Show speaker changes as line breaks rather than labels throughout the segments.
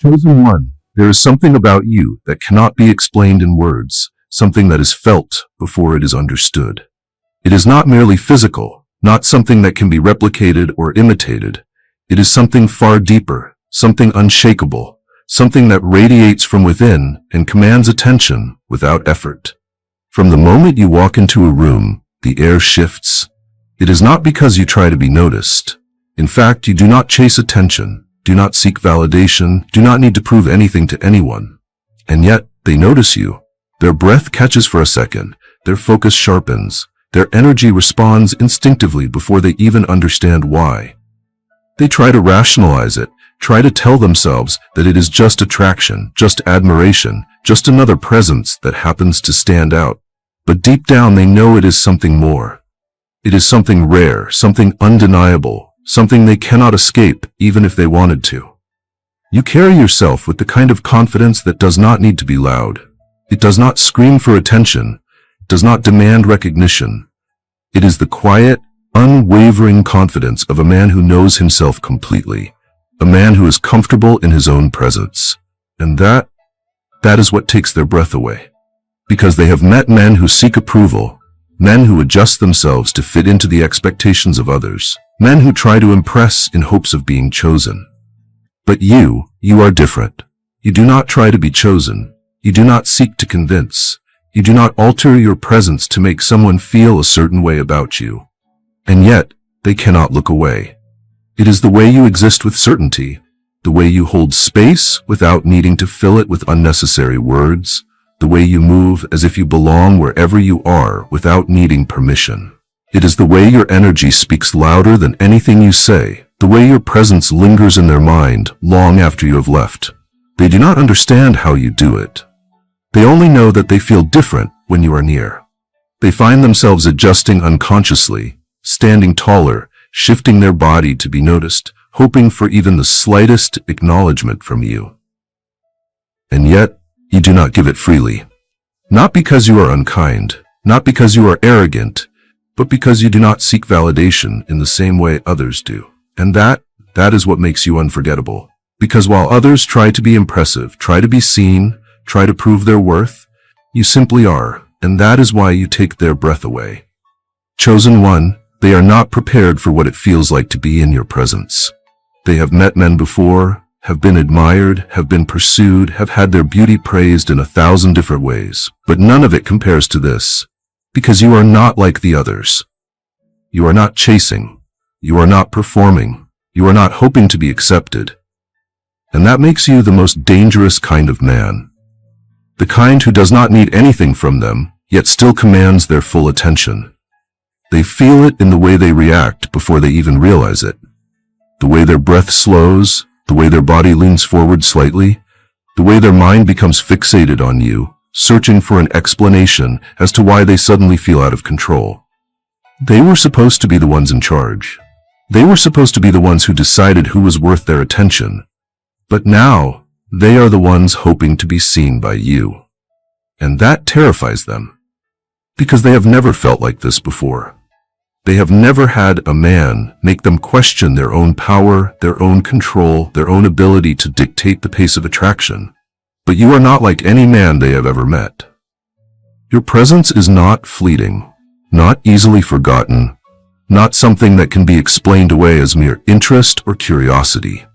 Chosen one, there is something about you that cannot be explained in words, something that is felt before it is understood. It is not merely physical, not something that can be replicated or imitated. It is something far deeper, something unshakable, something that radiates from within and commands attention without effort. From the moment you walk into a room, the air shifts. It is not because you try to be noticed. In fact, you do not chase attention, do not seek validation, do not need to prove anything to anyone. And yet, they notice you. Their breath catches for a second, their focus sharpens, their energy responds instinctively before they even understand why. They try to rationalize it, try to tell themselves that it is just attraction, just admiration, just another presence that happens to stand out. But deep down they know it is something more. It is something rare, something undeniable, something they cannot escape even if they wanted to. You carry yourself with the kind of confidence that does not need to be loud. It does not scream for attention, does not demand recognition. It is the quiet, unwavering confidence of a man who knows himself completely, a man who is comfortable in his own presence. And that is what takes their breath away. Because they have met men who seek approval, men who adjust themselves to fit into the expectations of others, men who try to impress in hopes of being chosen. But you are different. You do not try to be chosen. You do not seek to convince. You do not alter your presence to make someone feel a certain way about you. And yet, they cannot look away. It is the way you exist with certainty, the way you hold space without needing to fill it with unnecessary words, the way you move as if you belong wherever you are without needing permission. It is the way your energy speaks louder than anything you say, the way your presence lingers in their mind long after you have left. They do not understand how you do it. They only know that they feel different when you are near. They find themselves adjusting unconsciously, standing taller, shifting their body to be noticed, hoping for even the slightest acknowledgement from you. And yet, you do not give it freely. Not because you are unkind, not because you are arrogant, but because you do not seek validation in the same way others do. And that is what makes you unforgettable. Because while others try to be impressive, try to be seen, try to prove their worth, you simply are, and that is why you take their breath away. Chosen one, they are not prepared for what it feels like to be in your presence. They have met men before, have been admired, have been pursued, have had their beauty praised in 1,000 different ways, but none of it compares to this, because you are not like the others. You are not chasing, you are not performing, you are not hoping to be accepted. And that makes you the most dangerous kind of man. The kind who does not need anything from them, yet still commands their full attention. They feel it in the way they react before they even realize it. The way their breath slows, the way their body leans forward slightly, the way their mind becomes fixated on you, searching for an explanation as to why they suddenly feel out of control. They were supposed to be the ones in charge. They were supposed to be the ones who decided who was worth their attention. But now, they are the ones hoping to be seen by you. And that terrifies them. Because they have never felt like this before. They have never had a man make them question their own power, their own control, their own ability to dictate the pace of attraction. But you are not like any man they have ever met. Your presence is not fleeting, not easily forgotten, not something that can be explained away as mere interest or curiosity.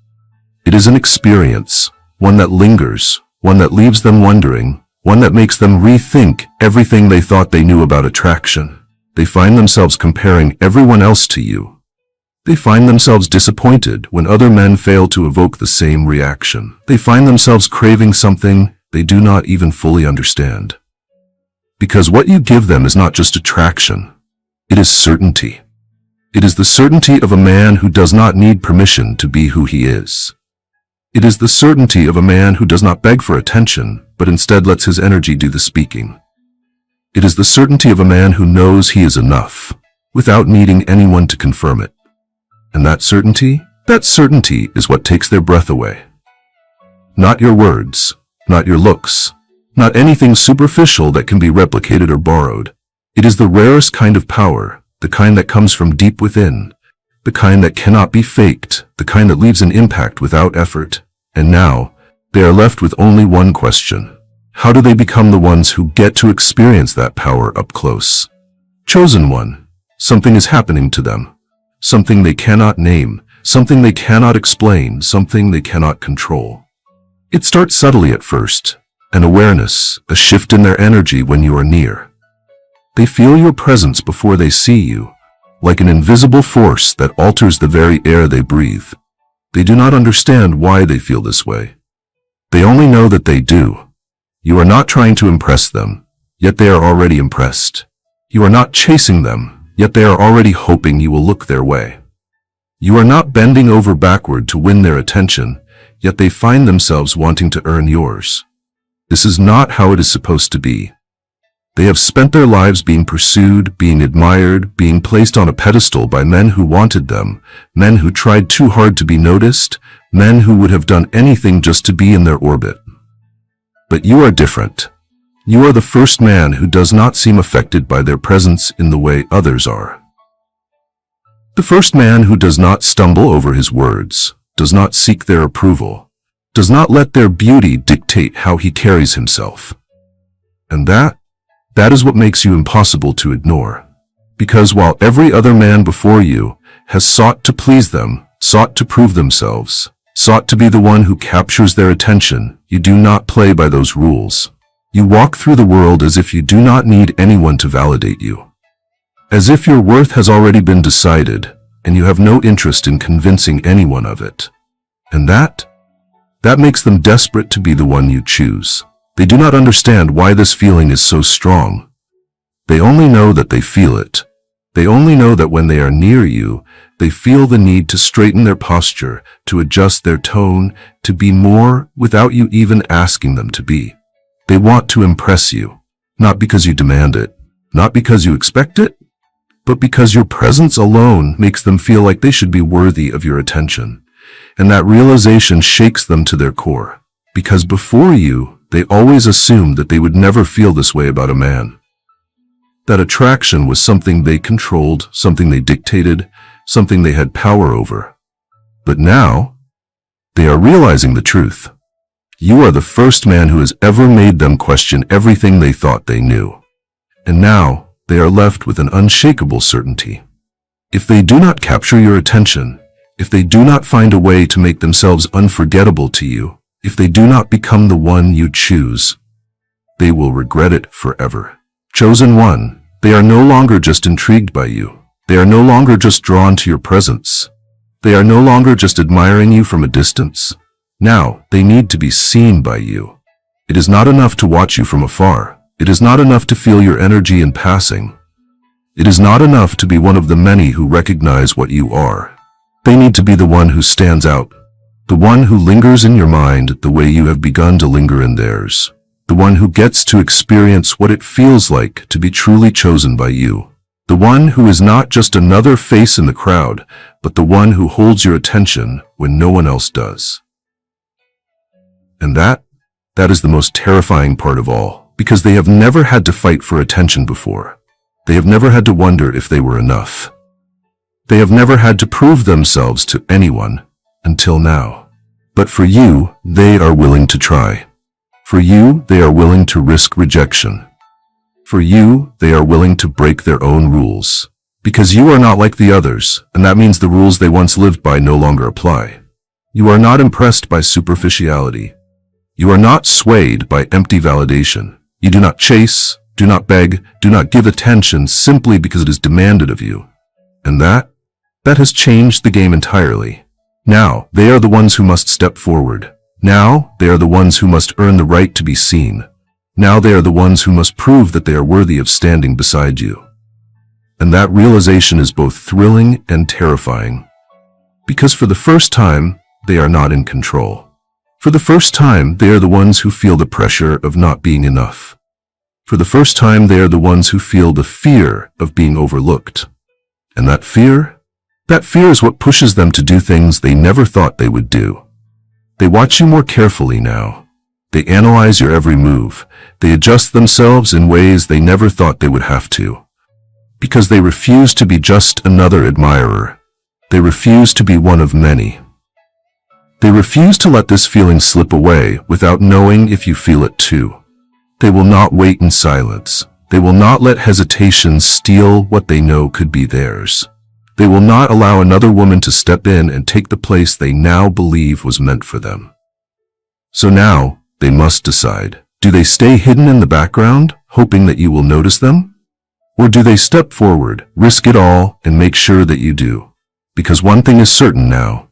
It is an experience, one that lingers, one that leaves them wondering, one that makes them rethink everything they thought they knew about attraction. They find themselves comparing everyone else to you. They find themselves disappointed when other men fail to evoke the same reaction. They find themselves craving something they do not even fully understand. Because what you give them is not just attraction, it is certainty. It is the certainty of a man who does not need permission to be who he is. It is the certainty of a man who does not beg for attention, but instead lets his energy do the speaking. It is the certainty of a man who knows he is enough, without needing anyone to confirm it. And that certainty is what takes their breath away. Not your words, not your looks, not anything superficial that can be replicated or borrowed. It is the rarest kind of power, the kind that comes from deep within, the kind that cannot be faked, the kind that leaves an impact without effort. And now, They are left with only one question. How do they become the ones who get to experience that power up close? Chosen one. Something is happening to them. Something they cannot name. Something they cannot explain. Something they cannot control. It starts subtly at first. An awareness, a shift in their energy when you are near. They feel your presence before they see you, like an invisible force that alters the very air they breathe. They do not understand why they feel this way. They only know that they do. You are not trying to impress them, yet they are already impressed. You are not chasing them, yet they are already hoping you will look their way. You are not bending over backward to win their attention, yet they find themselves wanting to earn yours. This is not how it is supposed to be. They have spent their lives being pursued, being admired, being placed on a pedestal by men who wanted them, men who tried too hard to be noticed, men who would have done anything just to be in their orbit. But you are different. You are the first man who does not seem affected by their presence in the way others are. The first man who does not stumble over his words, does not seek their approval, does not let their beauty dictate how he carries himself. And that is what makes you impossible to ignore. Because while every other man before you has sought to please them, sought to prove themselves, sought to be the one who captures their attention, you do not play by those rules. You walk through the world as if you do not need anyone to validate you. As if your worth has already been decided, and you have no interest in convincing anyone of it. And that makes them desperate to be the one you choose. They do not understand why this feeling is so strong. They only know that they feel it. They only know that when they are near you, they feel the need to straighten their posture, to adjust their tone, to be more without you even asking them to be. They want to impress you, not because you demand it, not because you expect it, but because your presence alone makes them feel like they should be worthy of your attention. And that realization shakes them to their core, because before you, they always assumed that they would never feel this way about a man. That attraction was something they controlled, something they dictated, something they had power over. But now, they are realizing the truth. You are the first man who has ever made them question everything they thought they knew. And now, they are left with an unshakable certainty. If they do not capture your attention, if they do not find a way to make themselves unforgettable to you, if they do not become the one you choose, they will regret it forever. Chosen one, they are no longer just intrigued by you. They are no longer just drawn to your presence. They are no longer just admiring you from a distance. Now, they need to be seen by you. It is not enough to watch you from afar. It is not enough to feel your energy in passing. It is not enough to be one of the many who recognize what you are. They need to be the one who stands out, the one who lingers in your mind the way you have begun to linger in theirs, the one who gets to experience what it feels like to be truly chosen by you, the one who is not just another face in the crowd, but the one who holds your attention when no one else does. And that is the most terrifying part of all, because they have never had to fight for attention before. They have never had to wonder if they were enough. They have never had to prove themselves to anyone until now. But for you, they are willing to try. For you, they are willing to risk rejection. For you, they are willing to break their own rules. Because you are not like the others, and that means the rules they once lived by no longer apply. You are not impressed by superficiality. You are not swayed by empty validation. You do not chase, do not beg, do not give attention simply because it is demanded of you. And that has changed the game entirely. Now, they are the ones who must step forward. Now, they are the ones who must earn the right to be seen. Now they are the ones who must prove that they are worthy of standing beside you. And that realization is both thrilling and terrifying. Because for the first time, they are not in control. For the first time, they are the ones who feel the pressure of not being enough. For the first time, they are the ones who feel the fear of being overlooked. And that fear is what pushes them to do things they never thought they would do. They watch you more carefully now. They analyze your every move. They adjust themselves in ways they never thought they would have to. Because they refuse to be just another admirer. They refuse to be one of many. They refuse to let this feeling slip away without knowing if you feel it too. They will not wait in silence. They will not let hesitation steal what they know could be theirs. They will not allow another woman to step in and take the place they now believe was meant for them. So now, they must decide. Do they stay hidden in the background, hoping that you will notice them? Or do they step forward, risk it all, and make sure that you do? Because one thing is certain now.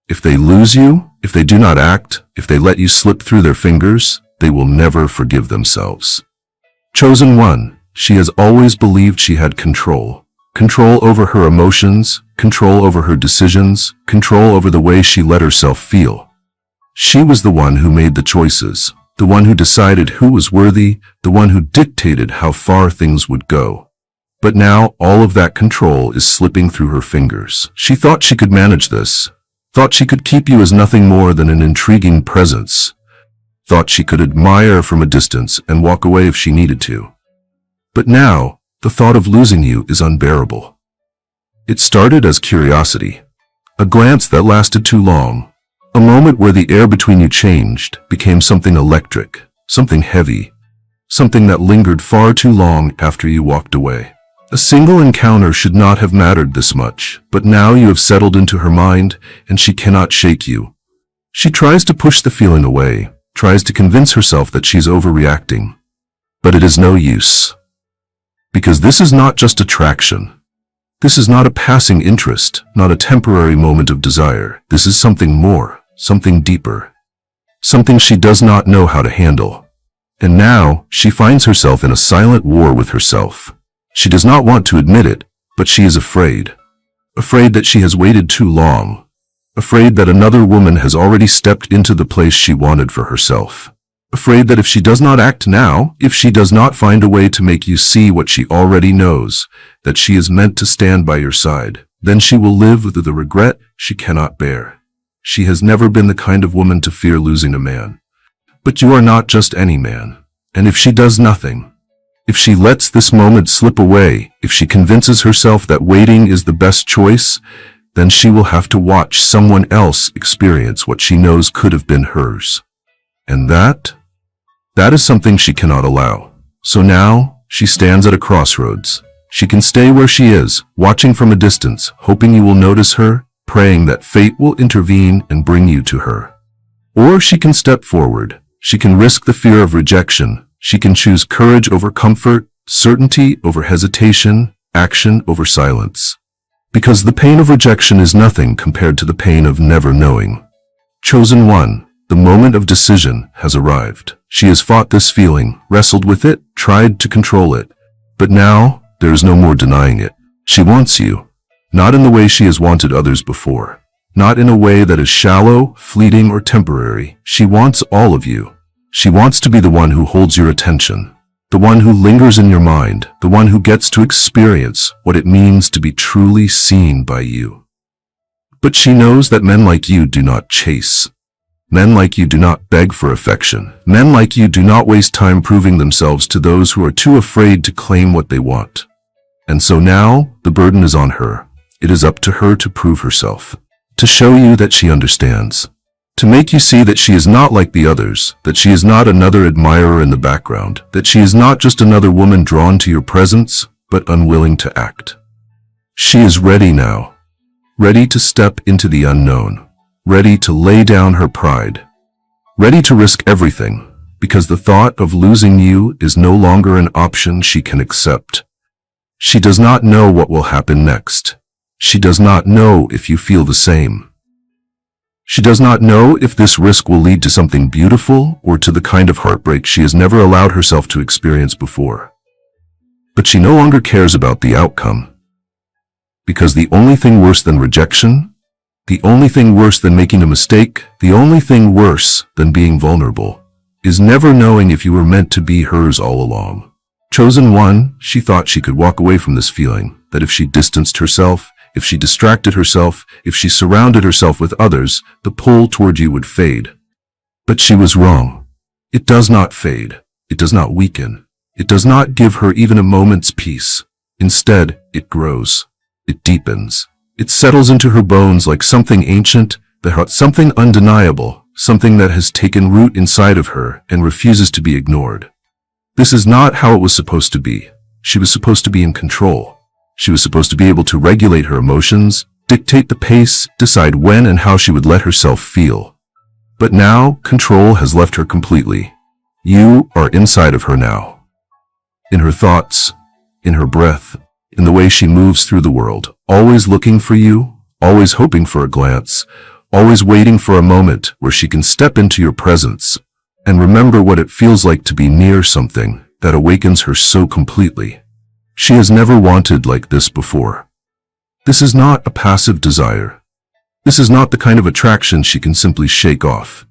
If they lose you, if they do not act, if they let you slip through their fingers, they will never forgive themselves. Chosen one, she has always believed she had control. Control over her emotions, control over her decisions, control over the way she let herself feel. She was the one who made the choices, the one who decided who was worthy, the one who dictated how far things would go. But now all of that control is slipping through her fingers. She thought she could manage this, thought she could keep you as nothing more than an intriguing presence, thought she could admire from a distance and walk away if she needed to. But now, the thought of losing you is unbearable. It started as curiosity, a glance that lasted too long, a moment where the air between you changed, became something electric, something heavy, something that lingered far too long after you walked away. A single encounter should not have mattered this much, but now you have settled into her mind, and she cannot shake you. She tries to push the feeling away, tries to convince herself that she's overreacting. But it is no use. Because this is not just attraction. This is not a passing interest, not a temporary moment of desire. This is something more, something deeper. Something she does not know how to handle. And now, she finds herself in a silent war with herself. She does not want to admit it, but she is afraid. Afraid that she has waited too long. Afraid that another woman has already stepped into the place she wanted for herself. Afraid that if she does not act now, if she does not find a way to make you see what she already knows, that she is meant to stand by your side, then she will live with the regret she cannot bear. She has never been the kind of woman to fear losing a man. But you are not just any man. And if she does nothing, if she lets this moment slip away, if she convinces herself that waiting is the best choice, then she will have to watch someone else experience what she knows could have been hers. And that is something she cannot allow. So now, she stands at a crossroads. She can stay where she is, watching from a distance, hoping you will notice her, praying that fate will intervene and bring you to her. Or she can step forward. She can risk the fear of rejection. She can choose courage over comfort, certainty over hesitation, action over silence. Because the pain of rejection is nothing compared to the pain of never knowing. Chosen one, the moment of decision has arrived. She has fought this feeling, wrestled with it, tried to control it. But now, there is no more denying it. She wants you. Not in the way she has wanted others before. Not in a way that is shallow, fleeting, or temporary. She wants all of you. She wants to be the one who holds your attention, the one who lingers in your mind, the one who gets to experience what it means to be truly seen by you. But she knows that men like you do not chase. Men like you do not beg for affection. Men like you do not waste time proving themselves to those who are too afraid to claim what they want. And so now, the burden is on her. It is up to her to prove herself, to show you that she understands. To make you see that she is not like the others, that she is not another admirer in the background, that she is not just another woman drawn to your presence, but unwilling to act. She is ready now, ready to step into the unknown, ready to lay down her pride, ready to risk everything, because the thought of losing you is no longer an option she can accept. She does not know what will happen next. She does not know if you feel the same. She does not know if this risk will lead to something beautiful or to the kind of heartbreak she has never allowed herself to experience before. But she no longer cares about the outcome. Because the only thing worse than rejection, the only thing worse than making a mistake, the only thing worse than being vulnerable, is never knowing if you were meant to be hers all along. Chosen one, she thought she could walk away from this feeling, that if she distanced herself, if she distracted herself, if she surrounded herself with others, the pull toward you would fade. But she was wrong. It does not fade. It does not weaken. It does not give her even a moment's peace. Instead, it grows. It deepens. It settles into her bones like something ancient Something undeniable, something that has taken root inside of her and refuses to be ignored. This is not how it was supposed to be. She was supposed to be in control. She was supposed to be able to regulate her emotions, dictate the pace, decide when and how she would let herself feel. But now, control has left her completely. You are inside of her now. In her thoughts, in her breath, in the way she moves through the world, always looking for you, always hoping for a glance, always waiting for a moment where she can step into your presence and remember what it feels like to be near something that awakens her so completely. She has never wanted like this before. This is not a passive desire. This is not the kind of attraction she can simply shake off.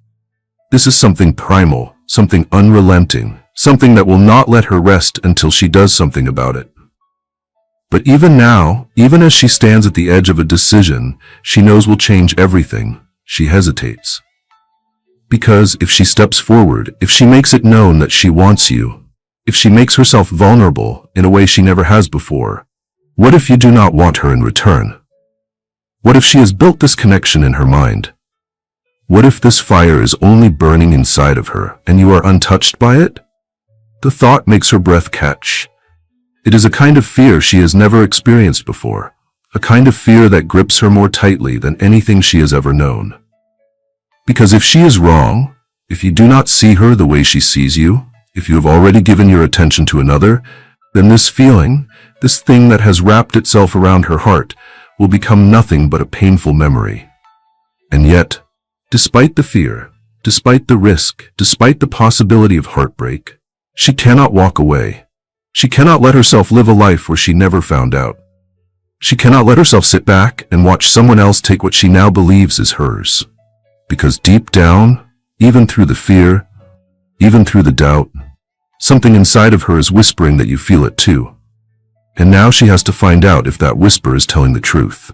This is something primal, something unrelenting, something that will not let her rest until she does something about it. But even now, even as she stands at the edge of a decision she knows will change everything, she hesitates. Because if she steps forward, if she makes it known that she wants you, if she makes herself vulnerable in a way she never has before, what if you do not want her in return? What if she has built this connection in her mind? What if this fire is only burning inside of her and you are untouched by it? The thought makes her breath catch. It is a kind of fear she has never experienced before, a kind of fear that grips her more tightly than anything she has ever known. Because if she is wrong, if you do not see her the way she sees you, if you have already given your attention to another, then this feeling, this thing that has wrapped itself around her heart, will become nothing but a painful memory. And yet, despite the fear, despite the risk, despite the possibility of heartbreak, she cannot walk away. She cannot let herself live a life where she never found out. She cannot let herself sit back and watch someone else take what she now believes is hers. Because deep down, even through the fear, even through the doubt, something inside of her is whispering that you feel it too. And now she has to find out if that whisper is telling the truth.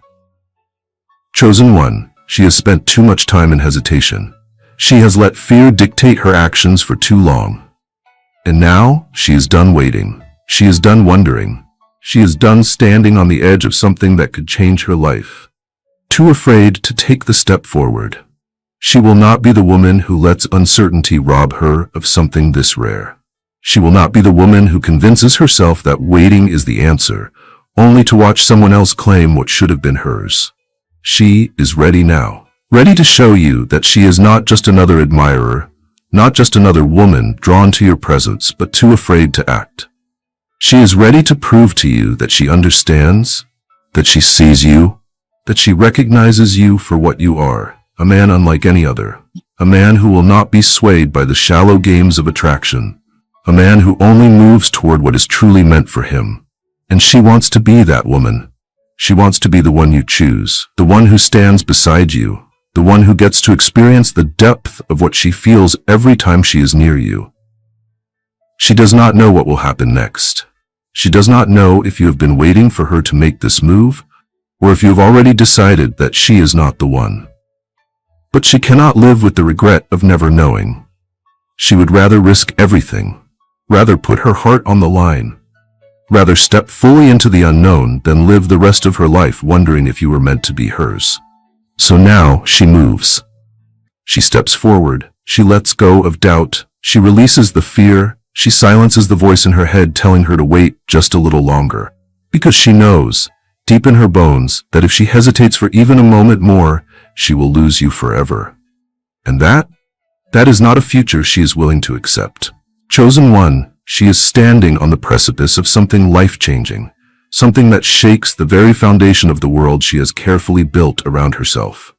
Chosen one, she has spent too much time in hesitation. She has let fear dictate her actions for too long. And now she is done waiting. She is done wondering. She is done standing on the edge of something that could change her life. Too afraid to take the step forward. She will not be the woman who lets uncertainty rob her of something this rare. She will not be the woman who convinces herself that waiting is the answer, only to watch someone else claim what should have been hers. She is ready now, ready to show you that she is not just another admirer, not just another woman drawn to your presence, but too afraid to act. She is ready to prove to you that she understands, that she sees you, that she recognizes you for what you are, a man unlike any other, a man who will not be swayed by the shallow games of attraction, a man who only moves toward what is truly meant for him. And she wants to be that woman. She wants to be the one you choose, the one who stands beside you, the one who gets to experience the depth of what she feels every time she is near you. She does not know what will happen next. She does not know if you have been waiting for her to make this move, or if you have already decided that she is not the one. But she cannot live with the regret of never knowing. She would rather risk everything, rather put her heart on the line, rather step fully into the unknown than live the rest of her life wondering if you were meant to be hers. So now she moves. She steps forward. She lets go of doubt. She releases the fear. She silences the voice in her head telling her to wait just a little longer. Because she knows, deep in her bones, that if she hesitates for even a moment more, she will lose you forever. And that is not a future she is willing to accept. Chosen one, she is standing on the precipice of something life-changing, something that shakes the very foundation of the world she has carefully built around herself.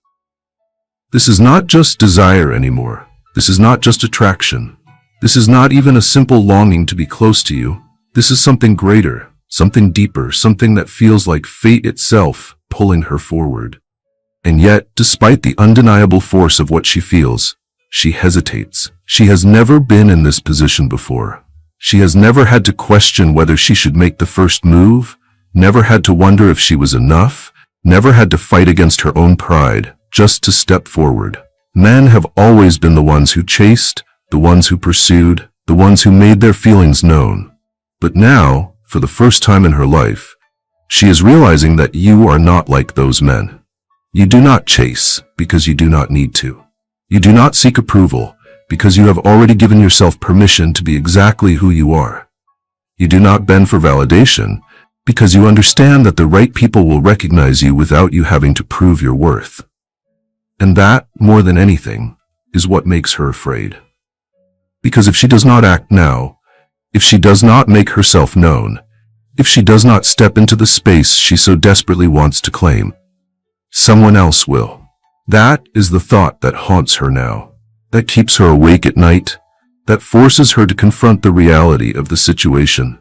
This is not just desire anymore. This is not just attraction. This is not even a simple longing to be close to you. This is something greater, something deeper, something that feels like fate itself pulling her forward. And yet, despite the undeniable force of what she feels, she hesitates. She has never been in this position before. She has never had to question whether she should make the first move, never had to wonder if she was enough, never had to fight against her own pride, just to step forward. Men have always been the ones who chased, the ones who pursued, the ones who made their feelings known. But now, for the first time in her life, she is realizing that you are not like those men. You do not chase because you do not need to. You do not seek approval because you have already given yourself permission to be exactly who you are. You do not bend for validation because you understand that the right people will recognize you without you having to prove your worth. And that, more than anything, is what makes her afraid. Because if she does not act now, if she does not make herself known, if she does not step into the space she so desperately wants to claim, someone else will. That is the thought that haunts her now, that keeps her awake at night, that forces her to confront the reality of the situation.